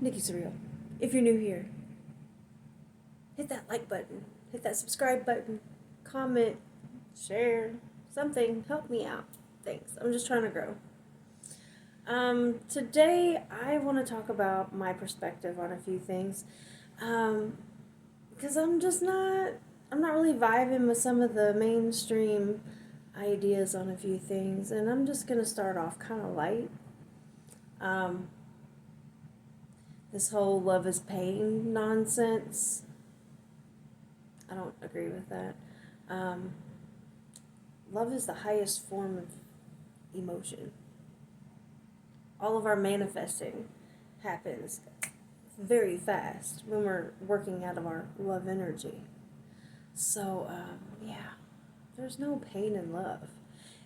Nikki Surreal. If you're new here, hit that like button, hit that subscribe button, comment, share, something. Help me out. Thanks. I'm just trying to grow. Today I want to talk about my perspective on a few things. Because I'm not really vibing with some of the mainstream ideas on a few things, and I'm just gonna start off kind of light. Um, this whole love is pain nonsense, I don't agree with that. Um, Love is the highest form of emotion. All of our manifesting happens very fast when we're working out of our love energy. So, yeah, there's no pain in love.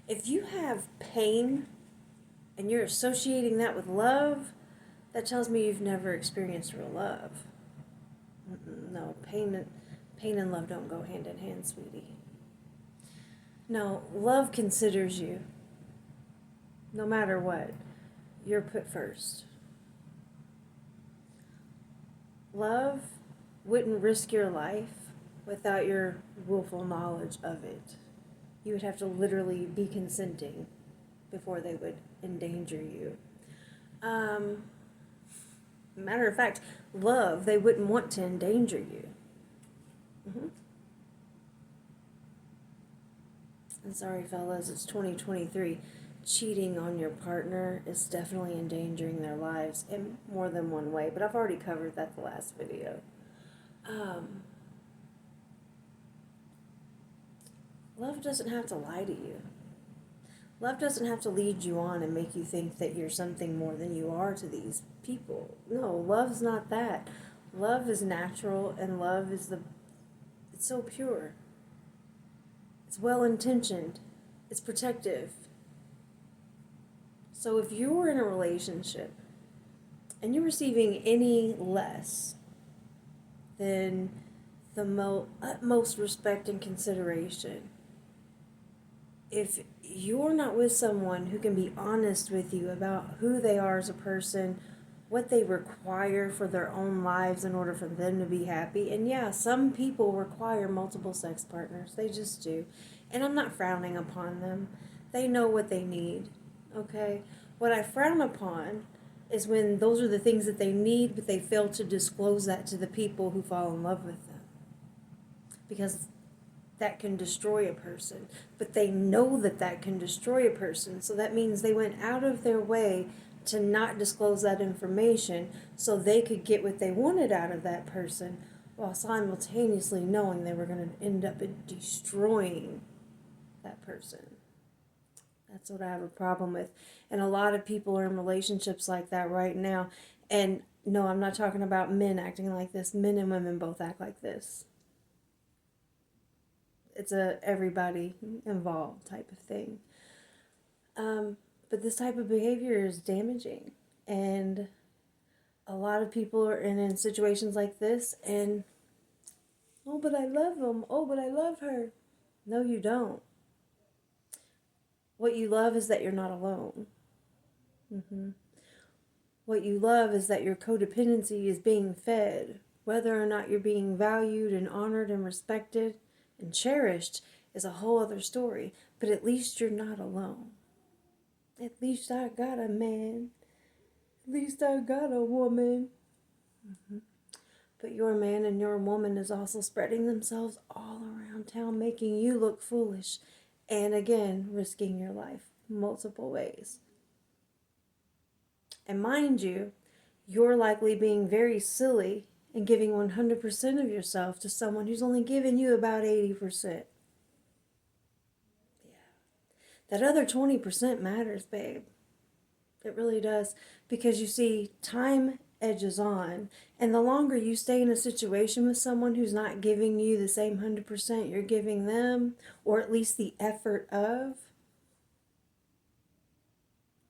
If you have pain and you're associating that with love, that tells me you've never experienced real love. No, pain and love don't go hand in hand, sweetie. No, love considers you. No matter what, you're put first. Love wouldn't risk your life without your willful knowledge of it. You would have to literally be consenting before they would endanger you. Um, Matter of fact, love, they wouldn't want to endanger you. Mm-hmm. And sorry, fellas, it's 2023. Cheating on your partner is definitely endangering their lives in more than one way, but I've already covered that the last video. Um, Love doesn't have to lie to you. Love doesn't have to lead you on and make you think that you're something more than you are to these people. No, love's not that. Love is natural, and it's so pure. It's well intentioned. It's protective. So if you're in a relationship and you're receiving any less than the utmost respect and consideration, if you're not with someone who can be honest with you about who they are as a person, what they require for their own lives in order for them to be happy. And yeah, some people require multiple sex partners. They just do. And I'm not frowning upon them. They know what they need. Okay? What I frown upon is when those are the things that they need, but they fail to disclose that to the people who fall in love with them. Because that can destroy a person. But they know that that can destroy a person. So that means they went out of their way to not disclose that information so they could get what they wanted out of that person while simultaneously knowing they were going to end up destroying that person. That's what I have a problem with. And a lot of people are in relationships like that right now. And no, I'm not talking about men acting like this. Men and women both act like this. It's a everybody involved type of thing. But this type of behavior is damaging. And a lot of people are in situations like this and, oh, but I love him. Oh, but I love her. No, you don't. What you love is that you're not alone. Mm-hmm. What you love is that your codependency is being fed. Whether or not you're being valued and honored and respected and cherished is a whole other story. But at least you're not alone. At least I got a man. At least I got a woman. Mm-hmm. But your man and your woman is also spreading themselves all around town, making you look foolish. And again, risking your life multiple ways. And mind you, you're likely being very silly and giving 100% of yourself to someone who's only giving you about 80%. Yeah. That other 20% matters, babe. It really does. Because you see, time edges on. And the longer you stay in a situation with someone who's not giving you the same 100% you're giving them, or at least the effort of,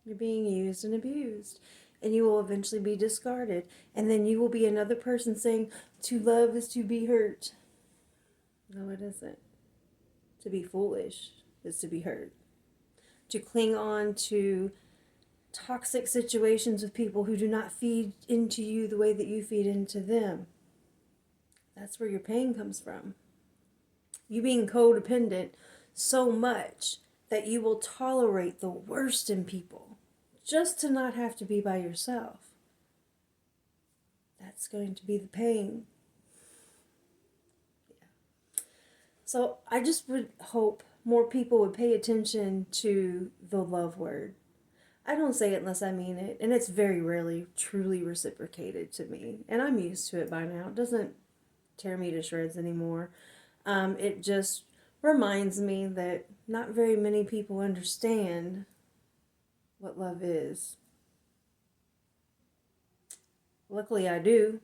you're being used and abused. And you will eventually be discarded. And then you will be another person saying, to love is to be hurt. No, it isn't. To be foolish is to be hurt. To cling on to toxic situations with people who do not feed into you the way that you feed into them. That's where your pain comes from. You being codependent so much that you will tolerate the worst in people just to not have to be by yourself. That's going to be the pain. Yeah. So I just would hope more people would pay attention to the love word. I don't say it unless I mean it, and it's very rarely truly reciprocated to me, and I'm used to it by now. It doesn't tear me to shreds anymore. It just reminds me that not very many people understand what love is. Luckily, I do.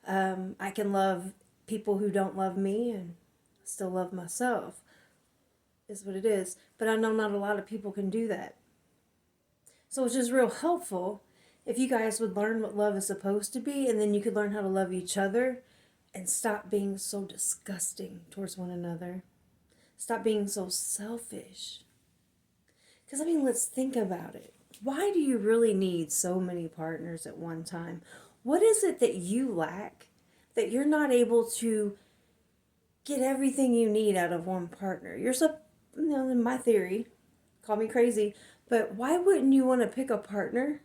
I can love people who don't love me and still love myself, is what it is. But I know not a lot of people can do that. So it's just real helpful if you guys would learn what love is supposed to be, and then you could learn how to love each other and stop being so disgusting towards one another. Stop being so selfish. Because, I mean, let's think about it. Why do you really need so many partners at one time? What is it that you lack that you're not able to get everything you need out of one partner? You're so, in my theory, call me crazy, but why wouldn't you want to pick a partner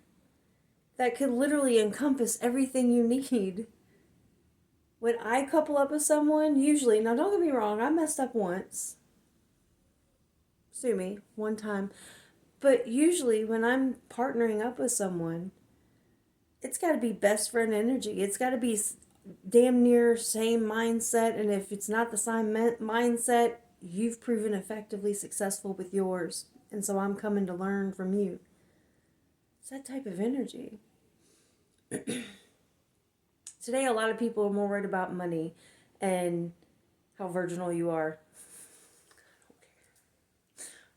that could literally encompass everything you need? When I couple up with someone, usually, now don't get me wrong, I messed up once. Sue me, one time. But usually when I'm partnering up with someone, it's got to be best friend energy. It's got to be damn near same mindset. And if it's not the same mindset, you've proven effectively successful with yours. And so I'm coming to learn from you. It's that type of energy. Today, a lot of people are more worried about money and how virginal you are.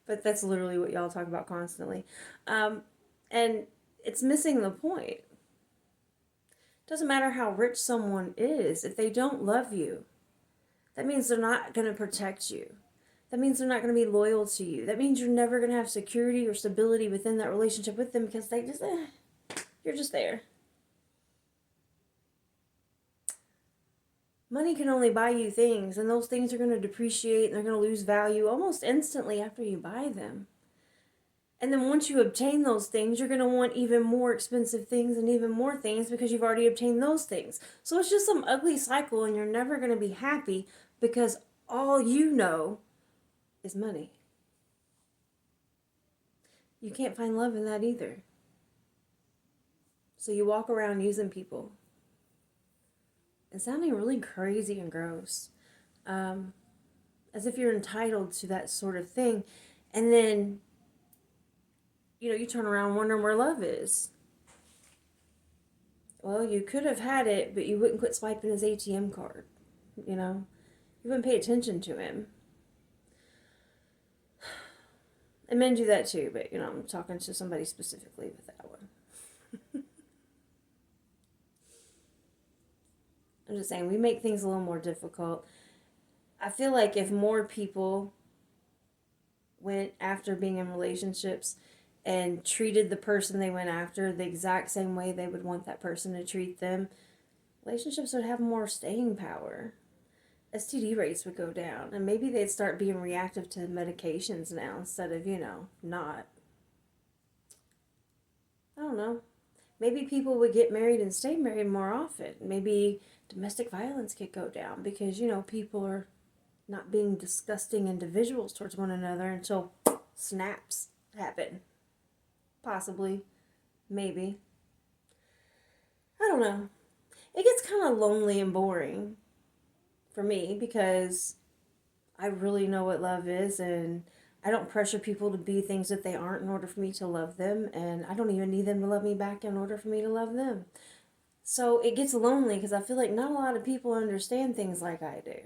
But that's literally what y'all talk about constantly. And it's missing the point. It doesn't matter how rich someone is. If they don't love you, that means they're not going to protect you. That means they're not going to be loyal to you. That means you're never going to have security or stability within that relationship with them because they just, you're just there. Money can only buy you things, and those things are going to depreciate and they're going to lose value almost instantly after you buy them. And then once you obtain those things, you're going to want even more expensive things and even more things because you've already obtained those things. So it's just some ugly cycle, and you're never going to be happy because all you know is money. You can't find love in that either. So you walk around using people and sounding really crazy and gross, as if you're entitled to that sort of thing. And then, you turn around wondering where love is. Well, you could have had it, but you wouldn't quit swiping his ATM card. You wouldn't pay attention to him. And men do that too, but, I'm talking to somebody specifically with that one. I'm just saying, we make things a little more difficult. I feel like if more people went after being in relationships and treated the person they went after the exact same way they would want that person to treat them, relationships would have more staying power. STD rates would go down, and maybe they'd start being reactive to medications now instead of, not. I don't know. Maybe people would get married and stay married more often. Maybe domestic violence could go down because, people are not being disgusting individuals towards one another until snaps happen. Possibly. Maybe. I don't know. It gets kind of lonely and boring for me because I really know what love is, and I don't pressure people to be things that they aren't in order for me to love them, and I don't even need them to love me back in order for me to love them. So it gets lonely because I feel like not a lot of people understand things like I do.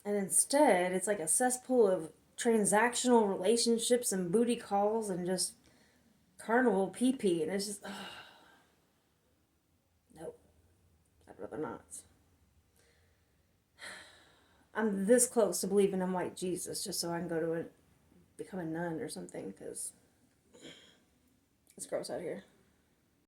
And instead, it's like a cesspool of transactional relationships and booty calls and just carnival pee-pee, and it's just, nope, I'd rather not. I'm this close to believing in white Jesus just so I can go to become a nun or something, because It's gross out here.